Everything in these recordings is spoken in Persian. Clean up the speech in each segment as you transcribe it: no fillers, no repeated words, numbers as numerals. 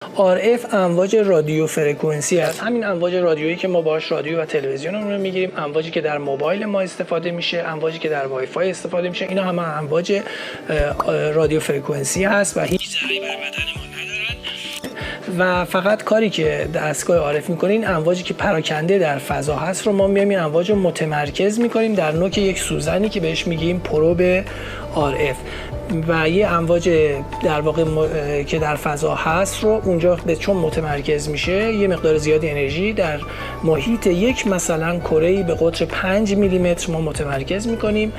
RF امواج رادیو فرکانسی است. همین امواج رادیویی که ما باهاش رادیو و تلویزیونمون رو میگیریم، امواجی که در موبایل ما استفاده میشه، امواجی که در وای فای استفاده میشه، اینا همه امواج رادیو فرکانسی هست و هیچ ضرری بر بدن ما ندارن. و فقط کاری که دستگاه RF میکنه، این امواجی که پراکنده در فضا هست رو ما میایم این امواج رو متمرکز میکنیم در نوک یک سوزنی که بهش میگیم پروب RF و یه امواج در واقع که در فضا هست رو اونجا چون متمرکز میشه یه مقدار زیادی انرژی در محیط یک مثلا کره‌ای به قطر 5 میلیمتر ما متمرکز میکنیم.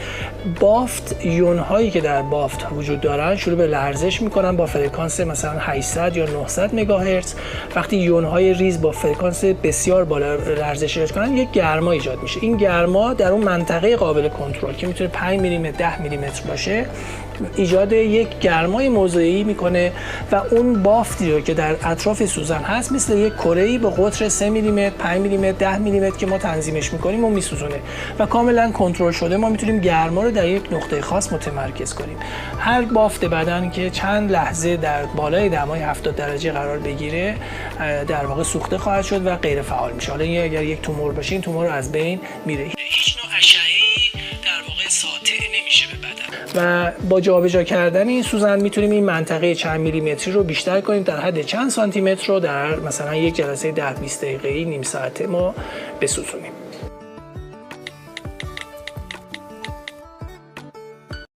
بافت، یون هایی که در بافت وجود دارن شروع به لرزش میکنن با فرکانس مثلا 800 یا 900 مگاهرتز. وقتی یون های ریز با فرکانس بسیار بالا لرزش ایجاد کنن یک گرما ایجاد میشه. این گرما در اون منطقه قابل کنترل که میتونه 5 میلیمتر 10 میلیمتر باشه ایجاد یک گرمای موضعی میکنه و اون بافتی رو که در اطراف سوزن هست مثل یک کره‌ای به قطر 3 میلیمتر 5 میلیمتر 10 میلیمتر که ما تنظیمش میکنیم و میسوزونه و کاملا کنترل شده ما میتونیم گرما رو در یک نقطه خاص متمرکز کنیم. هر بافت بدن که چند لحظه در بالای دمای 70 درجه قرار بگیره در واقع سوخته خواهد شد و غیر فعال میشه. حالا اگر یک تومور باشه این تومور از بین میره. هیچ نوع اشعه‌ای در واقع ساطع نمیشه به بدن و با جابجا کردن این سوزن میتونیم این منطقه چند میلیمتری رو بیشتر کنیم در حد چند سانتی متر رو در مثلا یک جلسه 10-20 دقیقه‌ای نیم ساعته ما بسوزونیم.